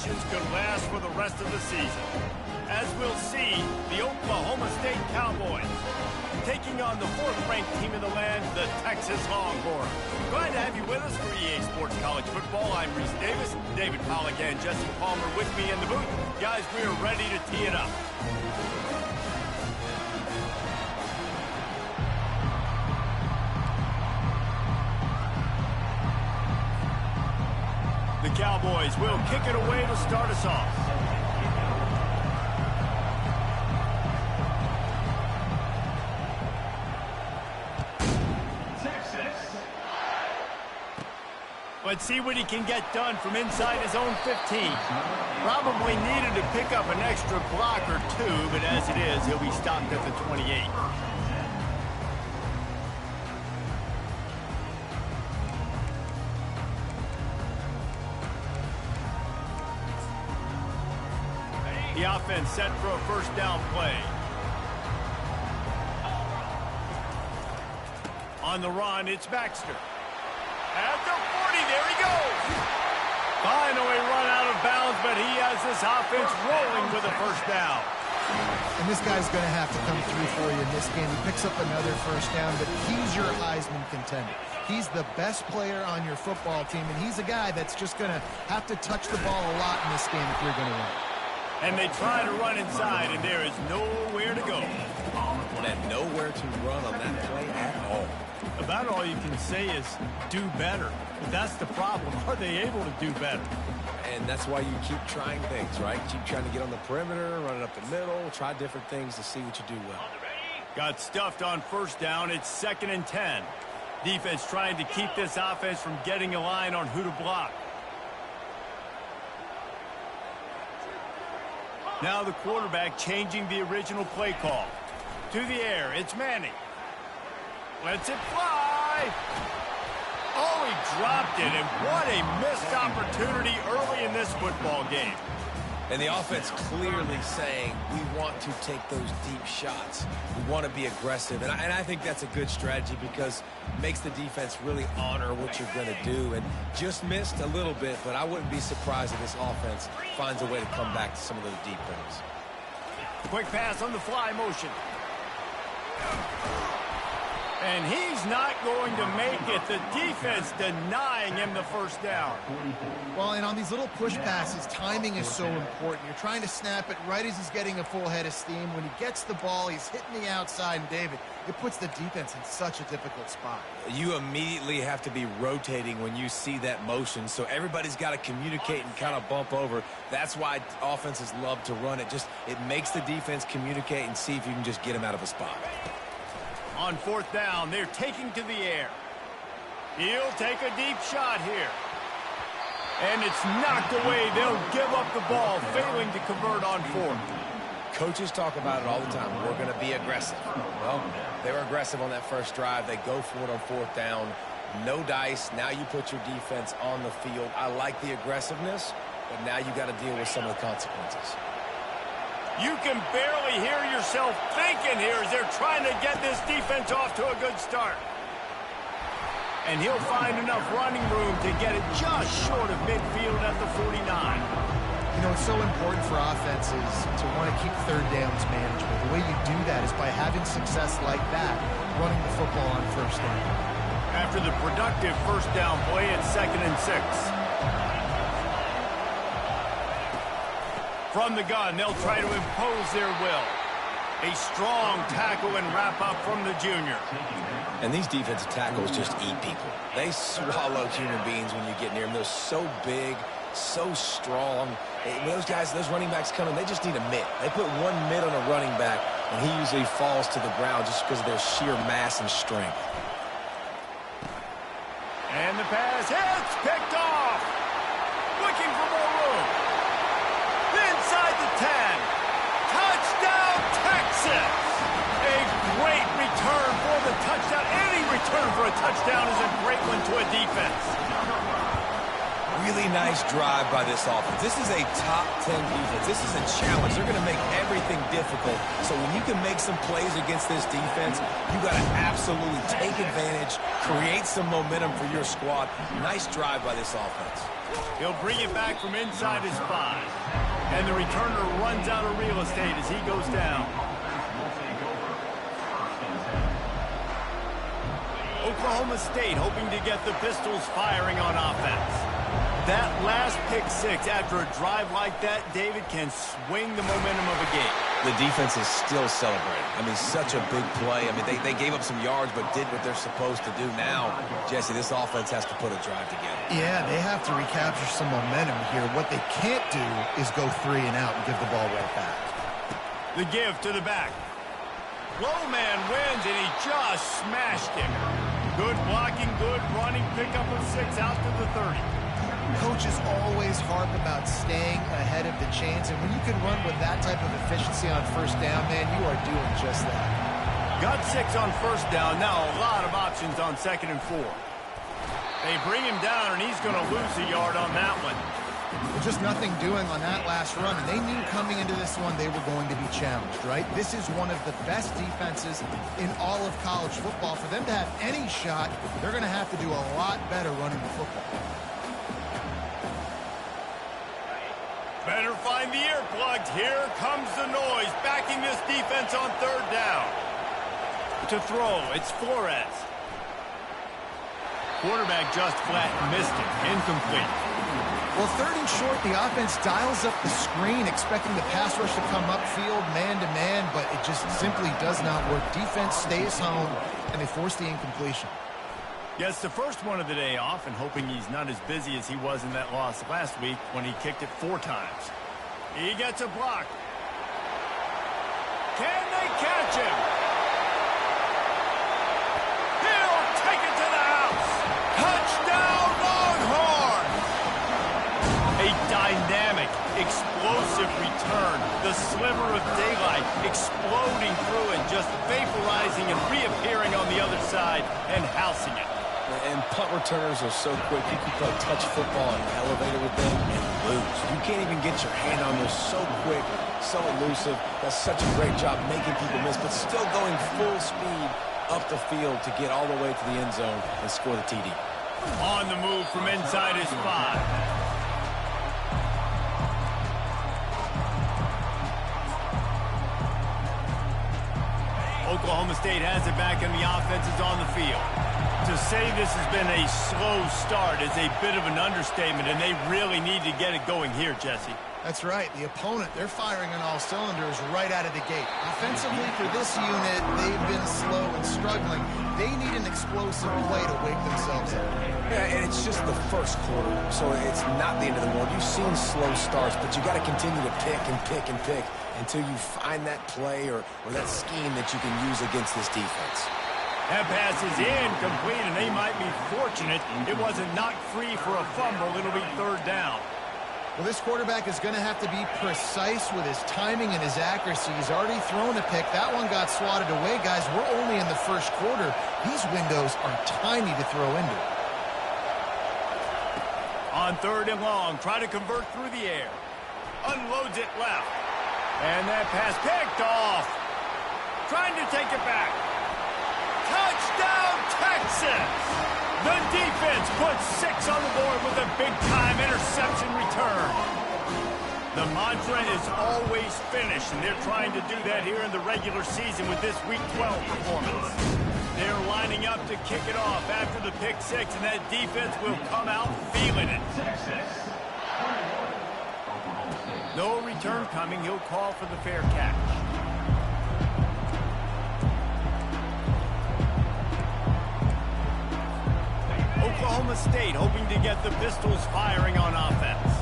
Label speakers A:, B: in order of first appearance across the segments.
A: situations could last for the rest of the season. As we'll see, the Oklahoma State Cowboys taking on the fourth-ranked team in the land, the Texas Longhorns. Glad to have you with us for EA Sports College Football. I'm Reese Davis, David Pollack and Jesse Palmer with me in the booth. Guys, we are ready to tee it up. The Cowboys will kick it away to start us off. Let's see what he can get done from inside his own 15. Probably needed to pick up an extra block or two, but as it is, he'll be stopped at the 28. The offense set for a first down play. On the run, it's Baxter. At the 40, there he goes. Finally run out of bounds, but he has this offense rolling with a first down.
B: And this guy's going to have to come through for you in this game. He picks up another first down, but he's your Heisman contender. He's the best player on your football team, and he's a guy that's just going to have to touch the ball a lot in this game if you're going to win.
A: And they try to run inside, and there is nowhere to go.
C: And nowhere to run on that play at all.
A: About all you can say is do better. But that's the problem. Are they able to do better?
C: And that's why you keep trying things, right? Keep trying to get on the perimeter, run it up the middle, try different things to see what you do well.
A: Got stuffed on first down. It's 2nd and 10. Defense trying to keep this offense from getting a line on who to block. Now the quarterback changing the original play call. To the air, it's Manning. Lets it fly. Oh, he dropped it, and what a missed opportunity early in this football game.
C: And the offense clearly saying, we want to take those deep shots. We want to be aggressive. And I think that's a good strategy because it makes the defense really honor what you're going to do. And just missed a little bit, but I wouldn't be surprised if this offense finds a way to come back to some of those deep things.
A: Quick pass on the fly motion. And he's not going to make it. The defense denying him the first down.
B: Well, and on these little push passes, timing is so important. You're trying to snap it right as he's getting a full head of steam. When he gets the ball, he's hitting the outside, and David, it puts the defense in such a difficult spot.
C: You immediately have to be rotating when you see that motion, so everybody's got to communicate and kind of bump over. That's why offenses love to run it. It makes the defense communicate and see if you can just get him out of a spot.
A: On fourth down, they're taking to the air. He'll take a deep shot here. And it's knocked away. They'll give up the ball, failing to convert on fourth.
C: Coaches talk about it all the time. We're going to be aggressive. Well, they were aggressive on that first drive. They go for it on fourth down. No dice. Now you put your defense on the field. I like the aggressiveness, but now you got to deal with some of the consequences.
A: You can barely hear yourself thinking here as they're trying to get this defense off to a good start. And he'll find enough running room to get it just short of midfield at the 49.
B: You know, it's so important for offenses to want to keep third downs manageable. The way you do that is by having success like that, running the football on first down.
A: After the productive first down play, it's 2nd and 6. From the gun, they'll try to impose their will. A strong tackle and wrap-up from the junior.
C: And these defensive tackles just eat people. They swallow human beings when you get near them. They're so big, so strong. When those guys, those running backs come in, they just need a mitt. They put one mitt on a running back, and he usually falls to the ground just because of their sheer mass and strength.
A: And the pass hits, picked off. Looking for more room. Inside the 10. Touchdown, Texas. A great return for the touchdown. Any return for a touchdown is a great one to a defense.
C: Really nice drive by this offense. This is a top 10 defense. This is a challenge. They're going to make everything difficult. So when you can make some plays against this defense, you got to absolutely take advantage, create some momentum for your squad. Nice drive by this offense.
A: He'll bring it back from inside his 5. And the returner runs out of real estate as he goes down. Oklahoma State hoping to get the Pistols firing on offense. That last pick 6 after a drive like that, David, can swing the momentum of a game.
C: The defense is still celebrating. I mean, such a big play. I mean, they gave up some yards but did what they're supposed to do. Now, Jesse, this offense has to put a drive together.
B: Yeah, they have to recapture some momentum here. What they can't do is go 3 and out and give the ball right back.
A: The give to the back. Low man wins, and he just smashed him. Good blocking, good running, pickup of 6 out to the 30.
B: Coaches always harp about staying ahead of the chains, and when you can run with that type of efficiency on first down, man, you are doing just that.
A: Got 6 on first down. Now a lot of options on 2nd and 4. They bring him down, and he's going to lose a yard on that one.
B: Well, just nothing doing on that last run, and they knew coming into this one they were going to be challenged, right? This is one of the best defenses in all of college football. For them to have any shot, they're going to have to do a lot better running the football.
A: Better find the earplugs. Here comes the noise, backing this defense on 3rd down. To throw, it's Flores. Quarterback just flat missed it. Incomplete.
B: Well, 3rd and short, the offense dials up the screen, expecting the pass rush to come upfield man-to-man, but it just simply does not work. Defense stays home, and they force the incompletion.
A: Gets the first one of the day off and hoping he's not as busy as he was in that loss last week when he kicked it 4 times. He gets a block. Can they catch him? He'll take it to the house. Touchdown, Longhorns! A dynamic, explosive return. The sliver of daylight exploding through and just vaporizing and reappearing on the other side and housing it.
C: And punt returners are so quick. You can play touch football in the elevator with them and lose. You can't even get your hand on them. So quick, so elusive. Does such a great job making people miss, but still going full speed up the field to get all the way to the end zone and score the TD.
A: On the move from inside his 5. Oklahoma State has it back and the offense is on the field. To say this has been a slow start is a bit of an understatement, and they really need to get it going here, Jesse.
B: That's right. The opponent, they're firing on all cylinders right out of the gate. Offensively, for this unit, they've been slow and struggling. They need an explosive play to wake themselves up.
C: Yeah, and it's just the first quarter, so it's not the end of the world. You've seen slow starts, but you got to continue to pick and pick and pick until you find that play or that scheme that you can use against this defense.
A: That pass is incomplete, and they might be fortunate it wasn't knocked free for a fumble. It'll be 3rd down.
B: Well, this quarterback is going to have to be precise with his timing and his accuracy. He's already thrown a pick. That one got swatted away, guys. We're only in the first quarter. These windows are tiny to throw into.
A: On 3rd and long, try to convert through the air. Unloads it left. And that pass picked off. Trying to take it back. Touchdown, Texas! The defense puts 6 on the board with a big-time interception return. The mantra is always finish, and they're trying to do that here in the regular season with this Week 12 performance. They're lining up to kick it off after the pick 6, and that defense will come out feeling it. No return coming. He'll call for the fair catch. Oklahoma State hoping to get the Pistols firing on offense.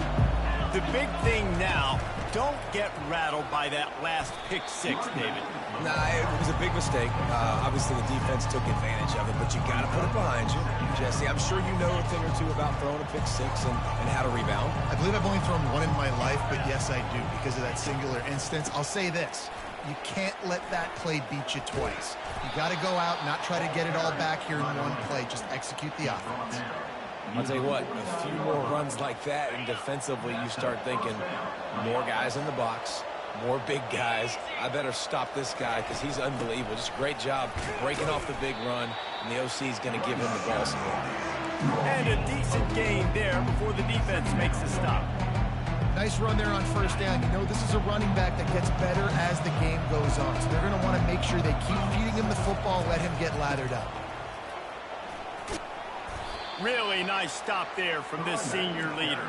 A: The big thing now, don't get rattled by that last pick 6, David.
C: Nah, it was a big mistake. Obviously, the defense took advantage of it, but you got to put it behind you. Jesse, I'm sure you know a thing or two about throwing a pick 6 and how to rebound.
B: I believe I've only thrown one in my life, but yes, I do because of that singular instance. I'll say this. You can't let that play beat you twice. You got to go out, not try to get it all back here in one play. Just execute the offense.
C: I'll tell you what, a few more runs like that, and defensively you start thinking more guys in the box, more big guys. I better stop this guy because he's unbelievable. Just a great job breaking off the big run, and the OC is going to give him the ball some more.
A: And a decent gain there before the defense makes the stop.
B: Nice run there on first down. You know, this is a running back that gets better as the game goes on. So they're going to want to make sure they keep feeding him the football, let him get lathered up.
A: Really nice stop there from this senior leader.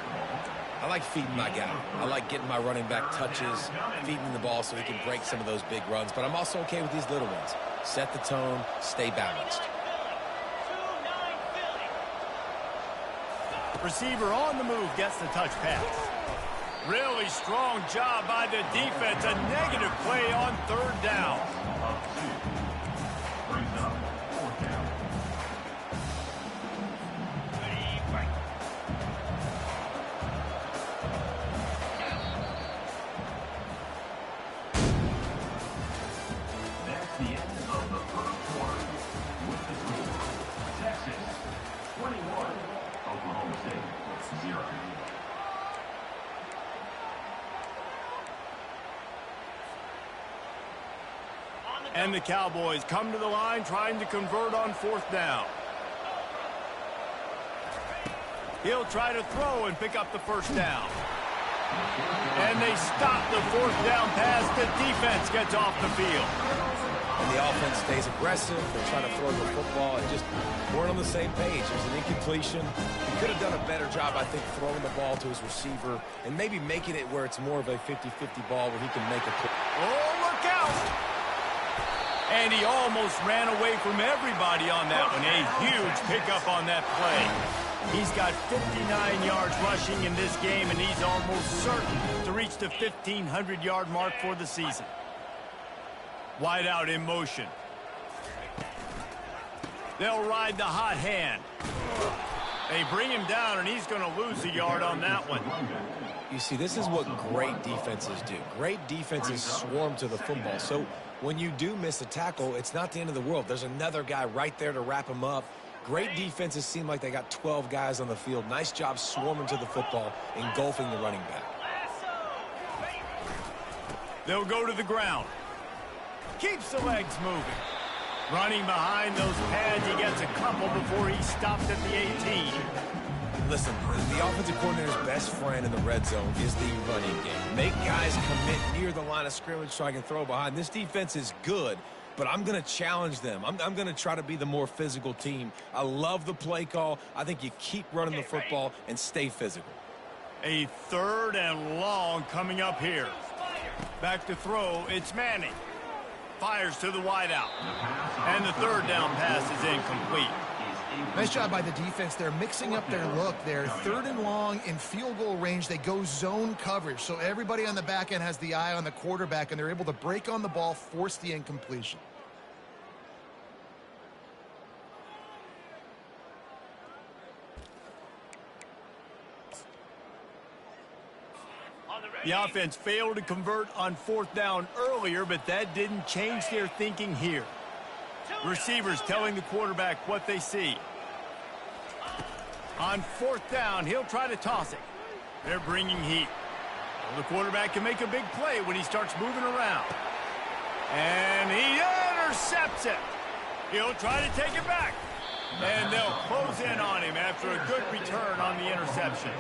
C: I like feeding my guy. I like getting my running back touches, feeding the ball so he can break some of those big runs. But I'm also okay with these little ones. Set the tone, stay balanced.
A: Receiver on the move gets the touch pass. Really strong job by the defense. A negative play on third down.
D: That's the end of the first quarter. With the score, Texas 21, Oklahoma State 0.
A: And the Cowboys come to the line trying to convert on fourth down. He'll try to throw and pick up the first down. And they stop the fourth down pass. The defense gets off the field.
C: And the offense stays aggressive. They're trying to throw the football and just weren't on the same page. There's an incompletion. He could have done a better job, I think, throwing the ball to his receiver and maybe making it where it's more of a 50-50 ball where he can make a play.
A: Oh, look out! And he almost ran away from everybody on that one. A huge pickup on that play. He's got 59 yards rushing in this game, and he's almost certain to reach the 1,500-yard mark for the season. Wide out in motion. They'll ride the hot hand. They bring him down, and he's going to lose a yard on that one.
C: You see, this is what great defenses do. Great defenses swarm to the football. So when you do miss a tackle, it's not the end of the world. There's another guy right there to wrap him up. Great defenses seem like they got 12 guys on the field. Nice job swarming to the football, engulfing the running back.
A: They'll go to the ground. Keeps the legs moving. Running behind those pads, he gets a couple before he stops at the 18.
C: Listen, the offensive coordinator's best friend in the red zone is the running game. Make guys commit near the line of scrimmage so I can throw behind. This defense is good, but I'm going to challenge them. I'm going to try to be the more physical team. I love the play call. I think you keep running the football and stay physical.
A: A third and long coming up here. Back to throw, it's Manning. Fires to the wideout. And the third down pass is incomplete.
B: Nice job by the defense. They're mixing up their look. They're third and long in field goal range. They go zone coverage. So everybody on the back end has the eye on the quarterback, and they're able to break on the ball, force the incompletion.
A: The offense failed to convert on fourth down earlier, but that didn't change their thinking here. Receivers telling the quarterback what they see. On fourth down, he'll try to toss it. They're bringing heat. Well, the quarterback can make a big play when he starts moving around. And he intercepts it. He'll try to take it back. And they'll close in on him after a good return on the interception.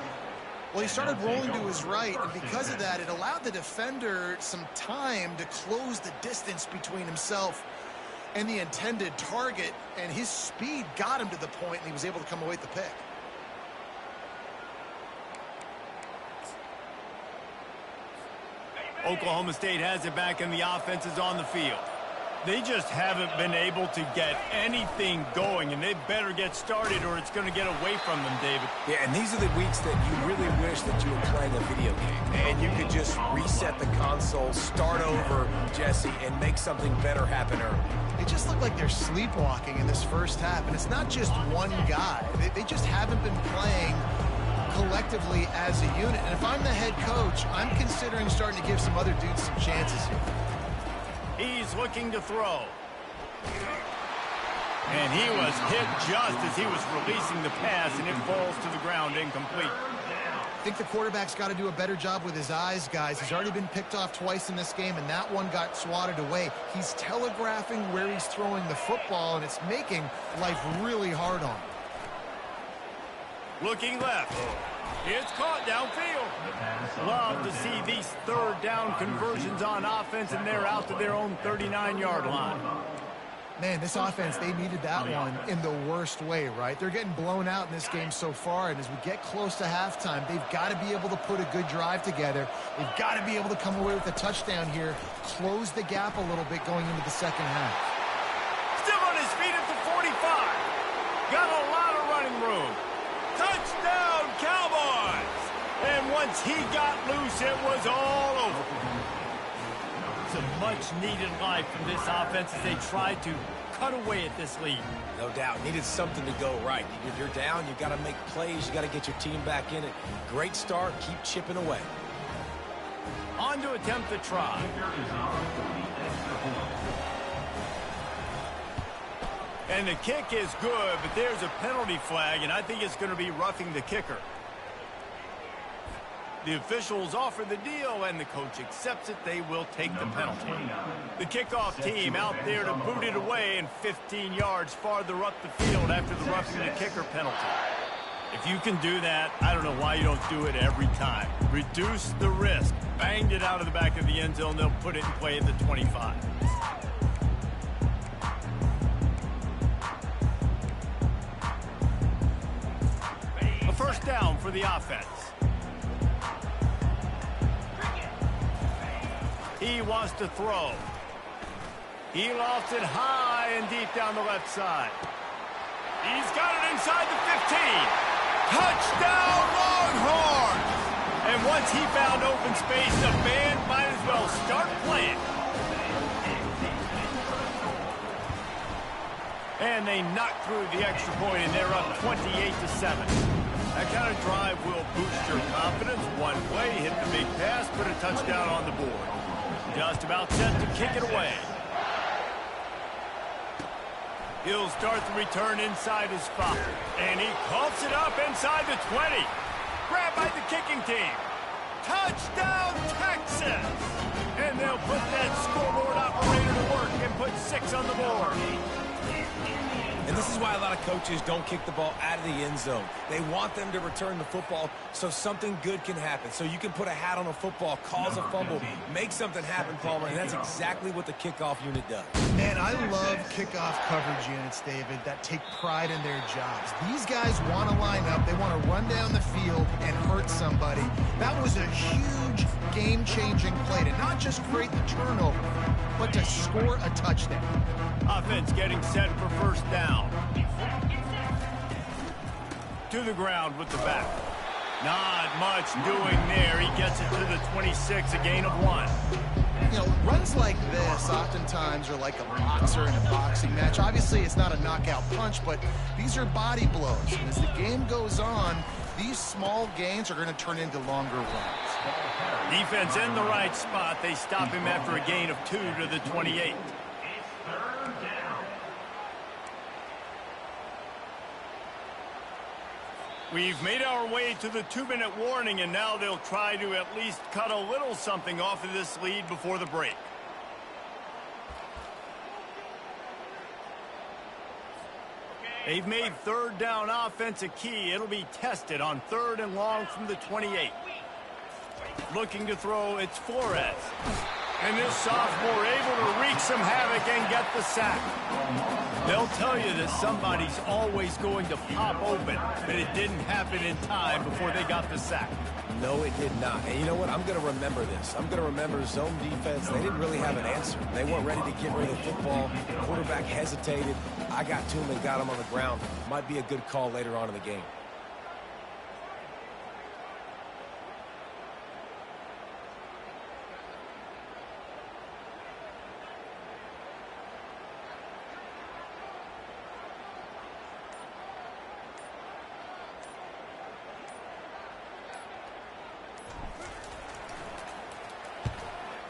B: Well, he started rolling to his right, and because of that, it allowed the defender some time to close the distance between himself and the intended target, and his speed got him to the point, and he was able to come away with the pick.
A: Oklahoma State has it back, and the offense is on the field. They just haven't been able to get anything going, and they better get started or it's going to get away from them, David.
C: Yeah, and these are the weeks that you really wish that you were playing a video game and you could just reset the console, start over, Jesse, and make something better happen early.
B: It just looked like they're sleepwalking in this first half, and it's not just one guy. They just haven't been playing collectively as a unit. And if I'm the head coach, I'm considering starting to give some other dudes some chances here.
A: He's looking to throw. And he was hit just as he was releasing the pass, and it falls to the ground incomplete.
B: I think the quarterback's got to do a better job with his eyes, guys. He's already been picked off twice in this game, and that one got swatted away. He's telegraphing where he's throwing the football, and it's making life really hard on him.
A: Looking left. It's caught downfield. Love to see these third down conversions on offense, and they're out to their own 39-yard line.
B: Man, this offense, they needed that one in the worst way, right? They're getting blown out in this game so far, and as we get close to halftime, they've got to be able to put a good drive together. They've got to be able to come away with a touchdown here, close the gap a little bit going into the second half.
A: Still on his feet at the 45. Got a lot of running room. Touchdown, Cowboys! And once he got loose, it was all over. Some much-needed life from this offense as they tried to cut away at this lead.
C: No doubt. Needed something to go right. If you're down, you got to make plays. You got to get your team back in it. Great start. Keep chipping away.
A: On to attempt the try. And the kick is good, but there's a penalty flag, and I think it's going to be roughing the kicker. The officials offer the deal, and the coach accepts it. They will take the penalty. The kickoff team out there to boot it away, and 15 yards farther up the field after the roughing the kicker penalty. If you can do that, I don't know why you don't do it every time. Reduce the risk. Banged it out of the back of the end zone. They'll put it in play at the 25. A first down for the offense. He wants to throw. He lofts it high and deep down the left side. He's got it inside the 15. Touchdown, Longhorns! And once he found open space, the band might as well start playing. And they knock through the extra point, and they're up 28-7. That kind of drive will boost your confidence. One play, hit the big pass, put a touchdown on the board. Just about set to kick it away. He'll start the return inside his spot. And he coughs it up inside the 20. Grabbed by the kicking team. Touchdown, Texas! And they'll put that scoreboard operator to work and put 6 on the board.
C: And this is why a lot of coaches don't kick the ball out of the end zone. They want them to return the football so something good can happen. So you can put a hat on a football, cause a fumble, make something happen, Palmer, and that's exactly what the kickoff unit does.
B: Man, I love kickoff coverage units, David, that take pride in their jobs. These guys want to line up. They want to run down the field and hurt somebody. That was a huge game-changing play to not just create the turnover, but to score a touchdown.
A: Offense getting set for first down. To the ground with the back. Not much doing there. He gets it to the 26, a gain of 1.
B: You know, runs like this oftentimes are like a boxer in a boxing match. Obviously, it's not a knockout punch, but these are body blows. And as the game goes on, these small gains are going to turn into longer runs.
A: Defense in the right spot. They stop him after a gain of 2 to the 28. We've made our way to the 2-minute warning, and now they'll try to at least cut a little something off of this lead before the break. They've made third down offense a key. It'll be tested on 3rd and long from the 28. Looking to throw, it's Flores. And this sophomore able to wreak some havoc and get the sack. They'll tell you that somebody's always going to pop open, but it didn't happen in time before they got the sack.
C: No, it did not. And you know what? I'm going to remember this. I'm going to remember zone defense. They didn't really have an answer. They weren't ready to get rid of the football. The quarterback hesitated. I got to him and got him on the ground. Might be a good call later on in the game.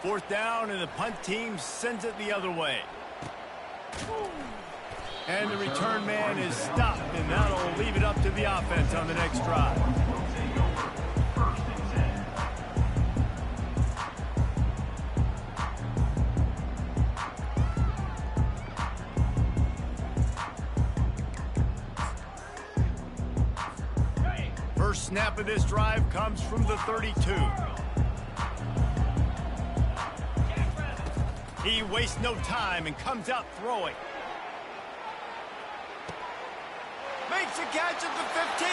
C: Fourth down, and the punt team sends it the other way.
A: And the return man is stopped, and that'll leave it up to the offense on the next drive. First snap of this drive comes from the 32. He wastes no time and comes out throwing. Makes a catch at the 15.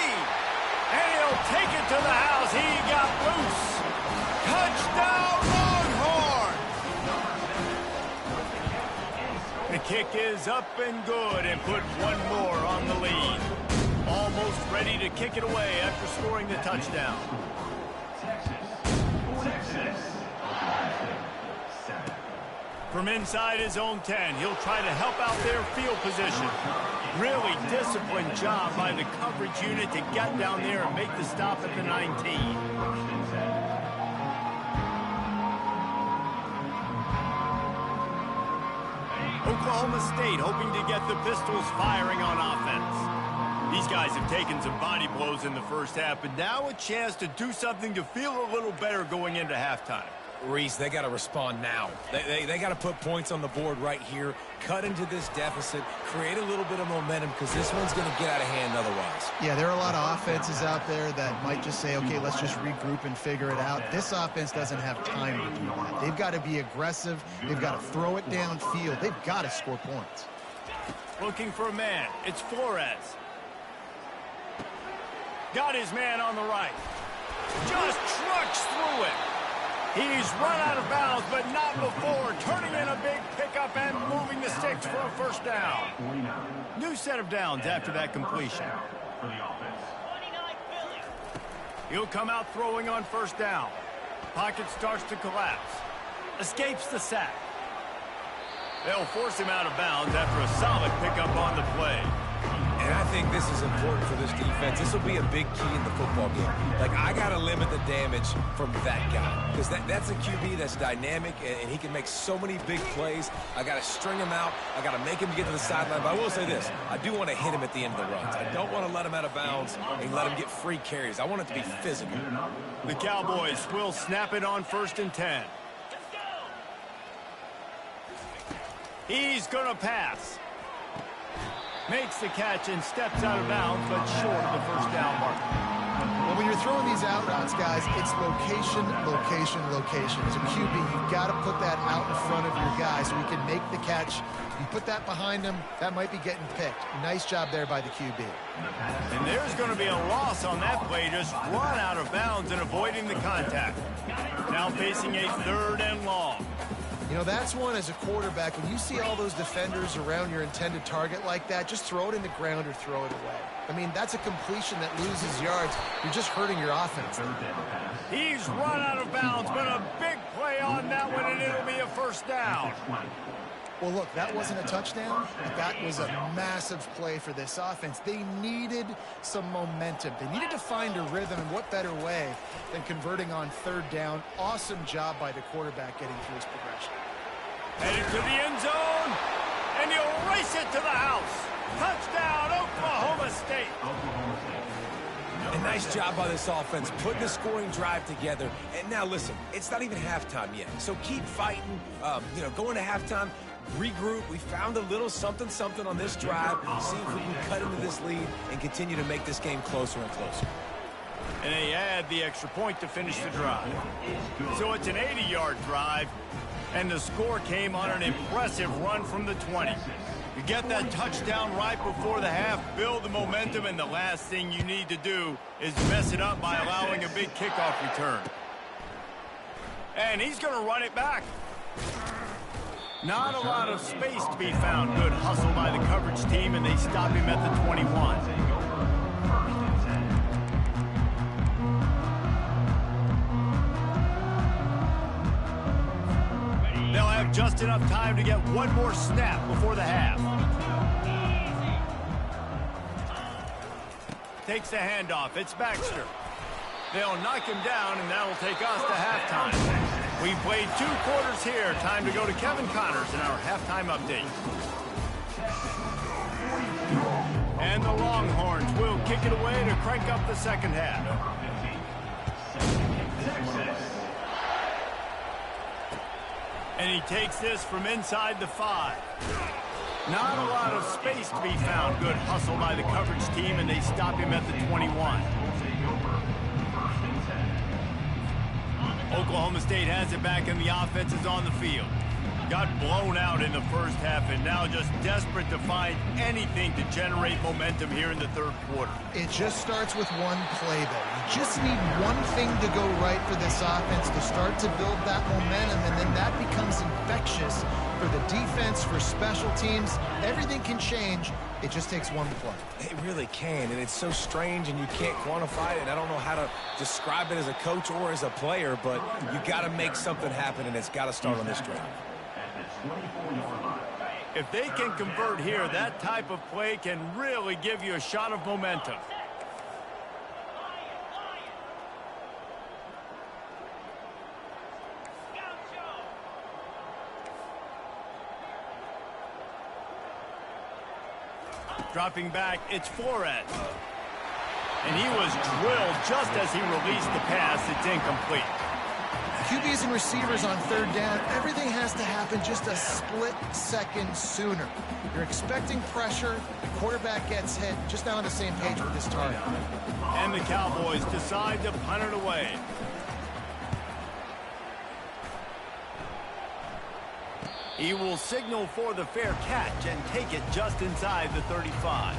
A: And he'll take it to the house. He got loose. Touchdown, Longhorns! The kick is up and good and put one more on the lead. Almost ready to kick it away after scoring the touchdown. From inside his own 10, he'll try to help out their field position. Really disciplined job by the coverage unit to get down there and make the stop at the 19. Oklahoma State hoping to get the Pistols firing on offense. These guys have taken some body blows in the first half, but now a chance to do something to feel a little better going into halftime.
C: Reese, they got to respond now. They got to put points on the board right here, cut into this deficit, create a little bit of momentum, because this one's going to get out of hand otherwise.
B: Yeah, there are a lot of offenses out there that might just say, okay, let's just regroup and figure it out. This offense doesn't have time to do that. They've got to be aggressive. They've got to throw it downfield. They've got to score points.
A: Looking for a man. It's Flores. Got his man on the right. Just trucks through it. He's run out of bounds, but not before. Turning in a big pickup and moving the sticks for a first down. New set of downs after that completion. He'll come out throwing on first down. Pocket starts to collapse. Escapes the sack. They'll force him out of bounds after a solid pickup on the play.
C: And I think this is important for this defense. This will be a big key in the football game. Like, I got to limit the damage from that guy. Because that's a QB that's dynamic, and he can make so many big plays. I got to string him out. I got to make him get to the sideline. But I will say this. I do want to hit him at the end of the runs. I don't want to let him out of bounds and let him get free carries. I want it to be physical.
A: The Cowboys will snap it on 1st and 10. He's going to pass. Makes the catch and steps out of bounds, but short of the first down mark.
B: Well, when you're throwing these out routes, guys, it's location, location, location. As a QB, you've got to put that out in front of your guy so he can make the catch. You put that behind him, that might be getting picked. Nice job there by the QB.
A: And there's going to be a loss on that play, just run out of bounds and avoiding the contact. Now facing a 3rd and long.
B: You know, that's one as a quarterback. When you see all those defenders around your intended target like that, just throw it in the ground or throw it away. I mean, that's a completion that loses yards. You're just hurting your offense.
A: He's run out of bounds, but a big play on that one, and it'll be a first down.
B: Well, look, that wasn't a touchdown. That was a massive play for this offense. They needed some momentum. They needed to find a rhythm, and what better way than converting on 3rd down. Awesome job by the quarterback getting through his progression.
A: Headed to the end zone, and he'll race it to the house. Touchdown, Oklahoma State.
C: A nice job by this offense, putting the scoring drive together. And now, listen, it's not even halftime yet. So keep fighting, going to halftime. Regroup. We found a little something on this drive. See if we can cut into this lead and continue to make this game closer and closer.
A: And they add the extra point to finish the drive. So it's an 80-yard drive, and the score came on an impressive run from the 20. You get that touchdown right before the half, build the momentum, and the last thing you need to do is mess it up by allowing a big kickoff return. And he's going to run it back. Not a lot of space to be found. Good hustle by the coverage team, and they stop him at the 21. They'll have just enough time to get one more snap before the half. Takes the handoff. It's Baxter. They'll knock him down, and that'll take us to halftime. We've played 2 quarters here. Time to go to Kevin Connors in our halftime update. And the Longhorns will kick it away to crank up the second half. And he takes this from inside the 5. Not a lot of space to be found. Good hustle by the coverage team, and they stop him at the 21. Oklahoma State has it back, and the offense is on the field. Got blown out in the first half, and now just desperate to find anything to generate momentum here in the third quarter.
B: It just starts with one play, though. You just need one thing to go right for this offense to start to build that momentum, and then that becomes infectious for the defense, for special teams. Everything can change. It just takes one play.
C: It really can, and it's so strange, and you can't quantify it. And I don't know how to describe it as a coach or as a player, but you got to make something happen, and it's got to start on this drive.
A: If they can convert here, that type of play can really give you a shot of momentum. Dropping back, it's Flores. And he was drilled just as he released the pass. It's incomplete.
B: QBs and receivers on third down, everything has to happen just a split second sooner. You're expecting pressure, the quarterback gets hit, just not on the same page with this target.
A: And the Cowboys decide to punt it away. He will signal for the fair catch and take it just inside the 35.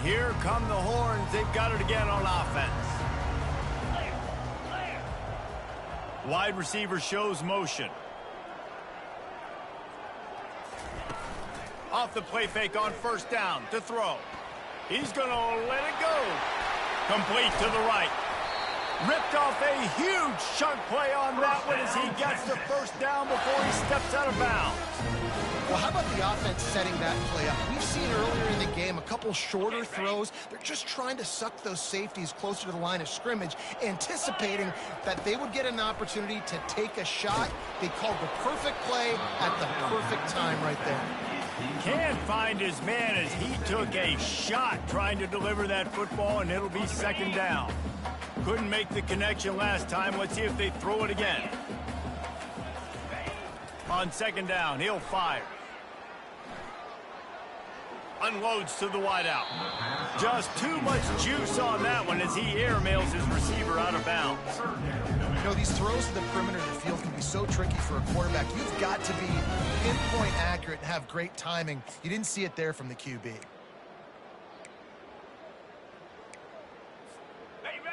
A: Here come the Horns. They've got it again on offense. Wide receiver shows motion. Off the play fake on first down to throw. He's going to let it go. Complete to the right. Ripped off a huge chunk play on that one as he gets the first down before he steps out of bounds.
B: Well, how about the offense setting that play up? We've seen earlier in the game a couple shorter throws. They're just trying to suck those safeties closer to the line of scrimmage, anticipating that they would get an opportunity to take a shot. They called the perfect play at the perfect time right there.
A: Can't find his man as he took a shot trying to deliver that football, and it'll be second down. Couldn't make the connection last time. Let's see if they throw it again. On second down, he'll fire. Unloads to the wideout. Just too much juice on that one as he airmails his receiver out of bounds.
B: You know, these throws to the perimeter of the field can be so tricky for a quarterback. You've got to be pinpoint accurate and have great timing. You didn't see it there from the QB.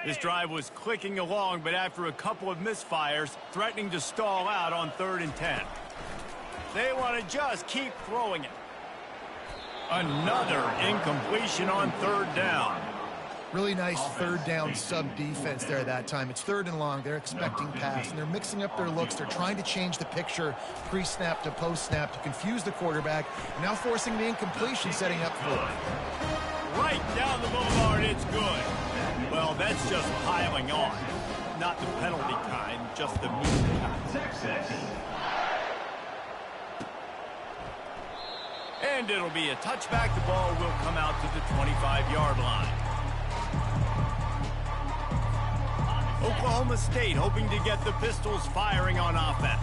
A: This drive was clicking along, but after a couple of misfires, threatening to stall out on 3rd and 10. They want to just keep throwing it. Another incompletion on 3rd down.
B: Really nice third down sub defense there that time. It's 3rd and long. They're expecting pass, and they're mixing up their looks. They're trying to change the picture pre-snap to post-snap to confuse the quarterback, now forcing the incompletion, setting up for it.
A: Right down the boulevard, it's good. Well, that's just piling on. Not the penalty kind, just the mean kind. And it'll be a touchback. The ball will come out to the 25-yard line. Oklahoma State hoping to get the Pistols firing on offense.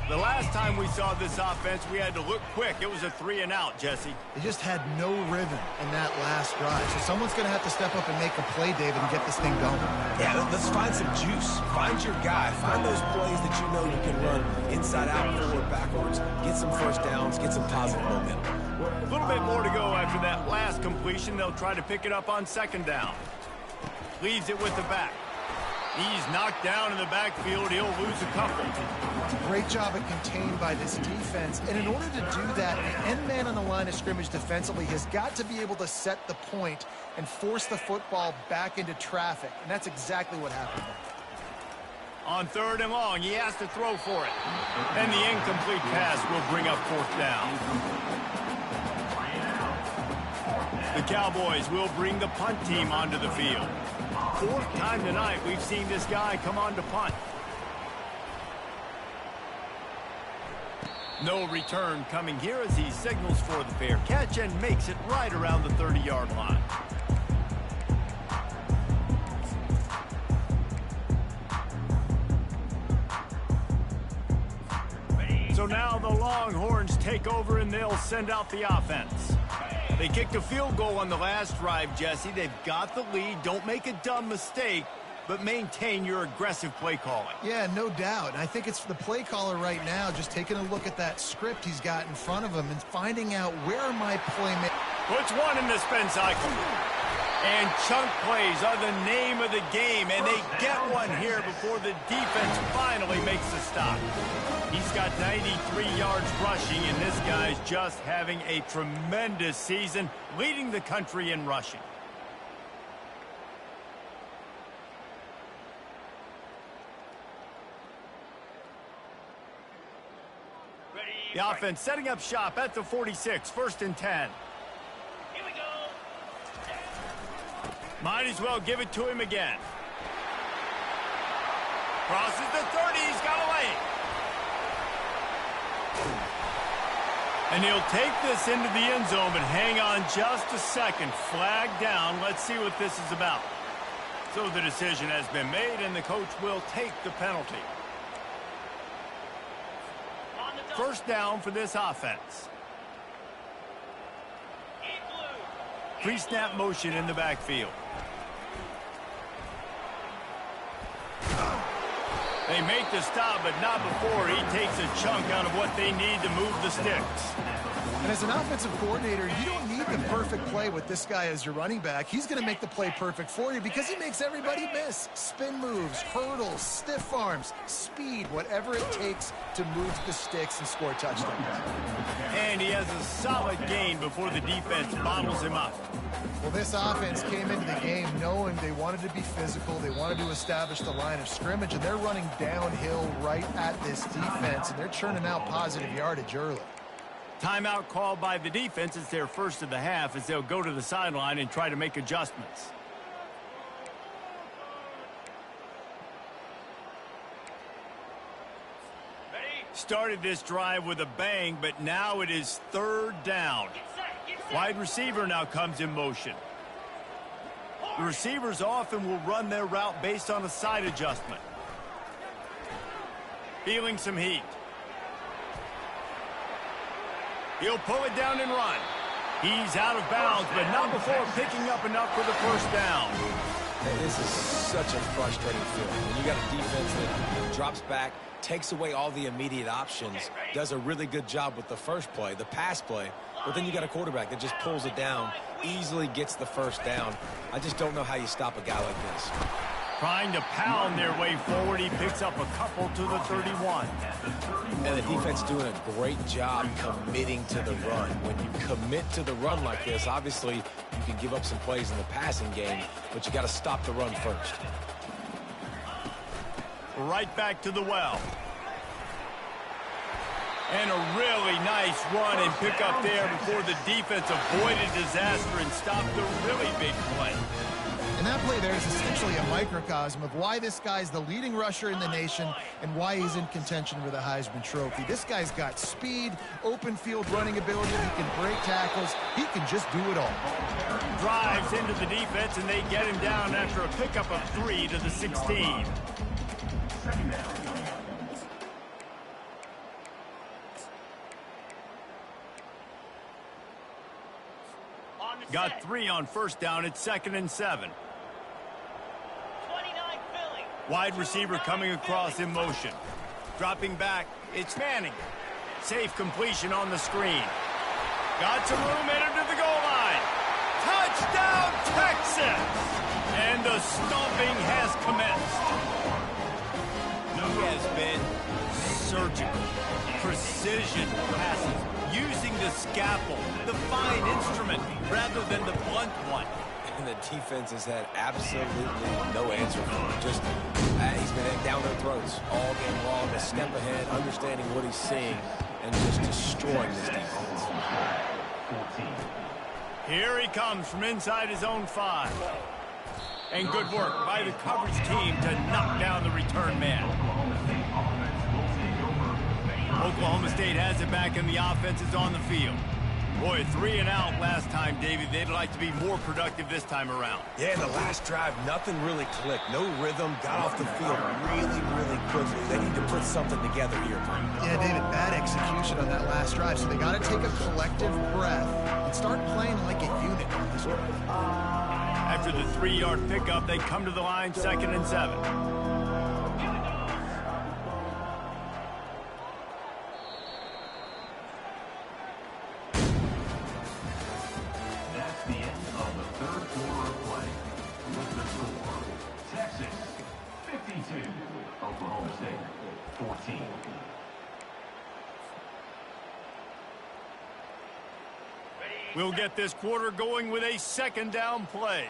A: The last time we saw this offense, we had to look quick. It was a 3-and-out, Jesse.
B: They just had no rhythm in that last drive. So someone's going to have to step up and make a play, David, and get this thing going.
C: Yeah, let's find some juice. Find your guy. Find those plays that you know you can run inside out, forward, backwards. Get some first downs. Get some positive momentum.
A: A little bit more to go after that last completion. They'll try to pick it up on 2nd down. Leaves it with the back. He's knocked down in the backfield. He'll lose a couple.
B: Great job of contained by this defense. And in order to do that, the end man on the line of scrimmage defensively has got to be able to set the point and force the football back into traffic. And that's exactly what happened there.
A: On 3rd and long, he has to throw for it. And the incomplete pass will bring up 4th down. The Cowboys will bring the punt team onto the field. Fourth time tonight we've seen this guy come on to punt. No return coming here as he signals for the fair catch and makes it right around the 30-yard line. So now the Longhorns take over and they'll send out the offense. They kicked a field goal on the last drive, Jesse. They've got the lead. Don't make a dumb mistake, but maintain your aggressive play calling.
B: Yeah, no doubt. I think it's the play caller right now just taking a look at that script he's got in front of him and finding out where are my playmakers.
A: Puts one in the spin cycle. And chunk plays are the name of the game, and they get one here before the defense finally makes the stop. He's got 93 yards rushing, and this guy's just having a tremendous season, leading the country in rushing. The offense setting up shop at the 46, 1st and 10.
D: Here we go.
A: Might as well give it to him again. Crosses the 30, he's got a lane. And he'll take this into the end zone, but hang on just a second. Flag down. Let's see what this is about. So the decision has been made, and the coach will take the penalty. First down for this offense. Pre-snap motion in the backfield. They make the stop, but not before he takes a chunk out of what they need to move the sticks.
B: And as an offensive coordinator, you don't need the perfect play with this guy as your running back. He's going to make the play perfect for you because he makes everybody miss. Spin moves, hurdles, stiff arms, speed, whatever it takes to move the sticks and score touchdowns.
A: And he has a solid gain before the defense bottles him up.
B: Well, this offense came into the game knowing they wanted to be physical. They wanted to establish the line of scrimmage, and they're running downhill right at this defense, and they're churning out positive yardage early.
A: Timeout called by the defense. It's their first of the half as they'll go to the sideline and try to make adjustments. Started this drive with a bang, but now it is 3rd down. Wide receiver now comes in motion. The receivers often will run their route based on a side adjustment. Feeling some heat. He'll pull it down and run. He's out of bounds, but not before picking up enough for the first down.
C: This is such a frustrating feeling. When you got a defense that drops back, takes away all the immediate options, does a really good job with the first play, the pass play, but then you got a quarterback that just pulls it down, easily gets the first down. I just don't know how you stop a guy like this.
A: Trying to pound their way forward, he picks up a couple to the 31.
C: And the defense doing a great job committing to the run. When you commit to the run like this, obviously you can give up some plays in the passing game, but you got to stop the run first.
A: Right back to the well. And a really nice run and pick up there before the defense avoided disaster and stopped a really big play.
B: And that play there is essentially a microcosm of why this guy's the leading rusher in the nation and why he's in contention for the Heisman Trophy. This guy's got speed, open field running ability, he can break tackles, he can just do it all.
A: Drives into the defense and they get him down after a pickup of 3 to the 16. Got 3 on first down. It's 2nd and 7. Wide receiver coming across in motion. Dropping back, it's Manning. Safe completion on the screen. Got some room, entered to the goal line. Touchdown, Texas! And the stomping has commenced. He has been surgical, precision passes, using the scalpel, the fine instrument, rather than the blunt one.
C: And the defense has had absolutely no answer for him. Just, he's been down their throats all game long, a step ahead, understanding what he's seeing, and just destroying this defense.
A: Here he comes from inside his own 5. And good work by the coverage team to knock down the return man. Oklahoma State has it back and the offense is on the field. Boy, 3 and out last time, David. They'd like to be more productive this time around.
C: Yeah, in the last drive, nothing really clicked. No rhythm, got off the field really quickly. They need to put something together here, Brent.
B: Yeah, David, bad execution on that last drive, so they got to take a collective breath and start playing like a unit on this one.
A: After the 3-yard pickup, they come to the line, 2nd and 7.
D: That's the end of the third quarter of play. With the score, Texas 52, Oklahoma State 14.
A: We'll get this quarter going with a 2nd down play.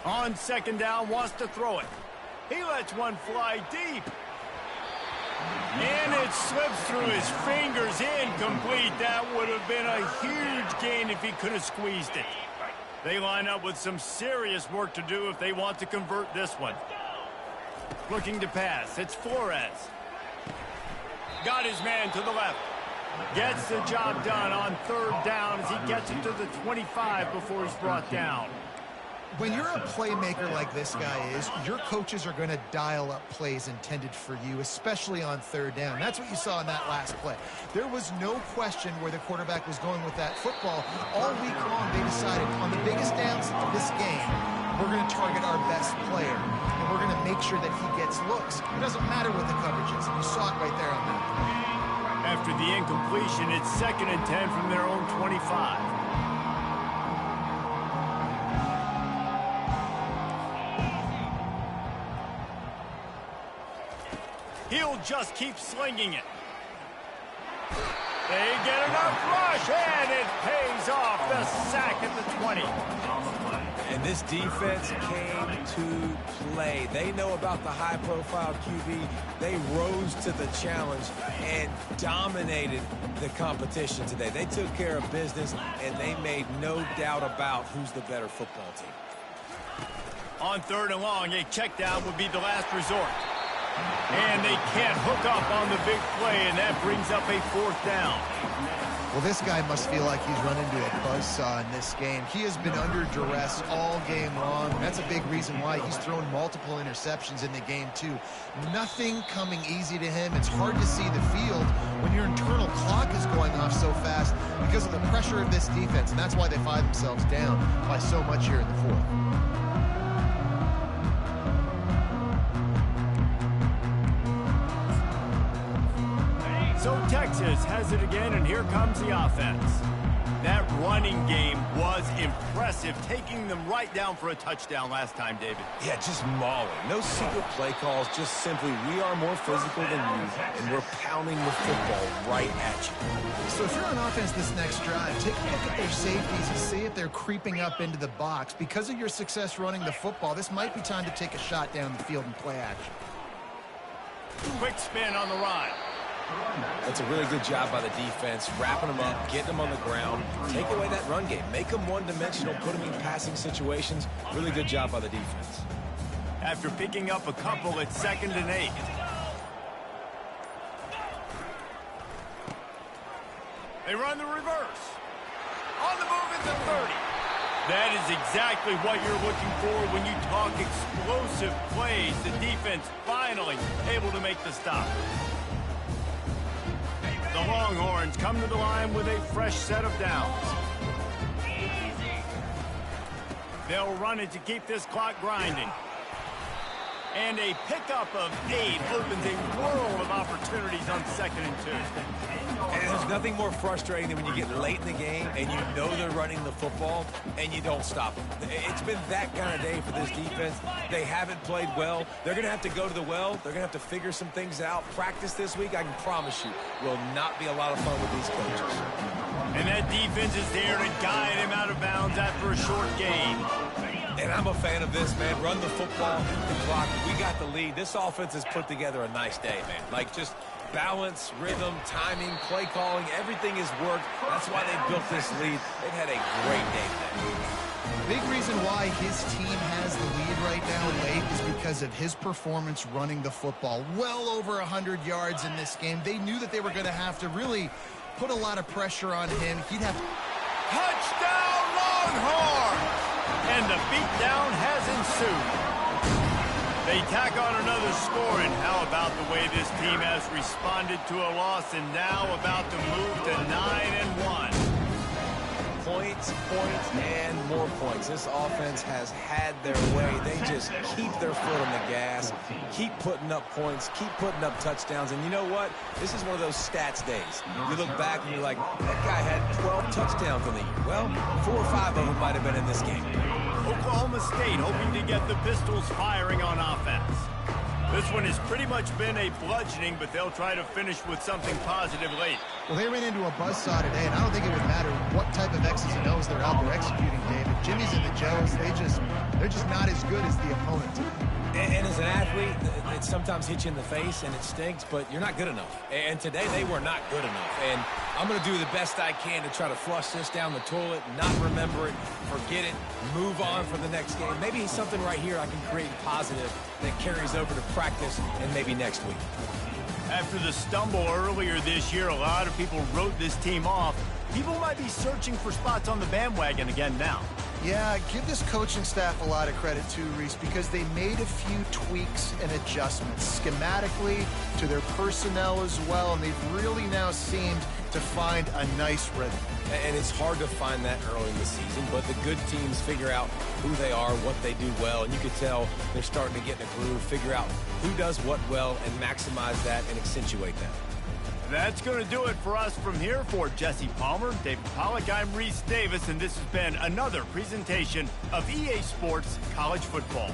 A: On 2nd down, wants to throw it. He lets one fly deep. And it slips through his fingers, incomplete. That would have been a huge gain if he could have squeezed it. They line up with some serious work to do if they want to convert this one. Looking to pass, it's Flores. Got his man to the left. Gets the job done on 3rd down as he gets it to the 25 before he's brought down.
B: When you're a playmaker like this guy is, your coaches are going to dial up plays intended for you, especially on 3rd down. That's what you saw in that last play. There was no question where the quarterback was going with that football. All week long, they decided on the biggest downs of this game, we're going to target our best player, and we're going to make sure that he gets looks. It doesn't matter what the coverage is, and you saw it right there on that play.
A: After the incompletion, it's 2nd and 10 from their own 25. He'll just keep slinging it. They get enough rush, and it pays off. The sack at the 20.
C: And this defense came to play. They know about the high-profile QB. They rose to the challenge and dominated the competition today. They took care of business, and they made no doubt about who's the better football team.
A: On 3rd and long, a check down would be the last resort. And they can't hook up on the big play, and that brings up a 4th down.
B: Well, this guy must feel like he's run into a buzzsaw in this game. He has been under duress all game long. That's a big reason why he's thrown multiple interceptions in the game, too. Nothing coming easy to him. It's hard to see the field when your internal clock is going off so fast because of the pressure of this defense, and that's why they find themselves down by so much here in the 4th.
A: So Texas has it again, and here comes the offense. That running game was impressive, taking them right down for a touchdown last time, David.
C: Yeah, just mauling. No secret play calls, just simply we are more physical than you, and we're pounding the football right at you.
B: So if you're on offense this next drive, take a look at their safeties and see if they're creeping up into the box. Because of your success running the football, this might be time to take a shot down the field and play action.
A: Quick spin on the run.
C: That's a really good job by the defense, wrapping them up, getting them on the ground, take away that run game, make them one-dimensional, put them in passing situations. Really good job by the defense.
A: After picking up a couple, it's 2nd and 8. They run the reverse. On the move at the 30. That is exactly what you're looking for when you talk explosive plays. The defense finally able to make the stop. The Longhorns come to the line with a fresh set of downs. They'll run it to keep this clock grinding. And a pickup of 8 opens a world of opportunities on 2nd and 2.
C: And there's nothing more frustrating than when you get late in the game and you know they're running the football and you don't stop them. It's been that kind of day for this defense. They haven't played well. They're going to have to go to the well. They're going to have to figure some things out. Practice this week, I can promise you, will not be a lot of fun with these coaches.
A: And that defense is there to guide him out of bounds after a short gain.
C: And I'm a fan of this, man. Run the football, the clock. We got the lead. This offense has put together a nice day, man. Like, just balance, rhythm, timing, play calling, everything has worked. That's why they built this lead. They've had a great day today.
B: Big reason why his team has the lead right now late is because of his performance running the football. Well over 100 yards in this game. They knew that they were going to have to really put a lot of pressure on him. He'd have...
A: Touchdown, Longhorns! And the beatdown has ensued. They tack on another score, and how about the way this team has responded to a loss and now about to move to 9-1.
C: Points, and more points. This offense has had their way. They just keep their foot on the gas, keep putting up points, keep putting up touchdowns. And you know what? This is one of those stats days. You look back and you're like, that guy had 12 touchdowns in the year. Well, 4 or 5 of them might have been in this game.
A: Oklahoma State hoping to get the Pistols firing on offense. This one has pretty much been a bludgeoning, but they'll try to finish with something positive late.
B: Well, they ran into a buzzsaw today, and I don't think it would matter what type of X's and O's they're out there executing, David. Jimmy's and the Joes, they're just not as good as the opponent.
C: And as an athlete, it sometimes hits you in the face and it stinks, but you're not good enough. And today they were not good enough. And I'm going to do the best I can to try to flush this down the toilet, not remember it, forget it, move on for the next game. Maybe something right here I can create positive that carries over to practice and maybe next week.
A: After the stumble earlier this year, a lot of people wrote this team off. People might be searching for spots on the bandwagon again now.
B: Yeah, give this coaching staff a lot of credit too, Reese, because they made a few tweaks and adjustments schematically to their personnel as well, and they've really now seemed to find a nice rhythm.
C: And it's hard to find that early in the season, but the good teams figure out who they are, what they do well, and you could tell they're starting to get in a groove, figure out who does what well, and maximize that and accentuate that.
A: That's going to do it for us from here. For Jesse Palmer, David Pollack, I'm Reese Davis, and this has been another presentation of EA Sports College Football.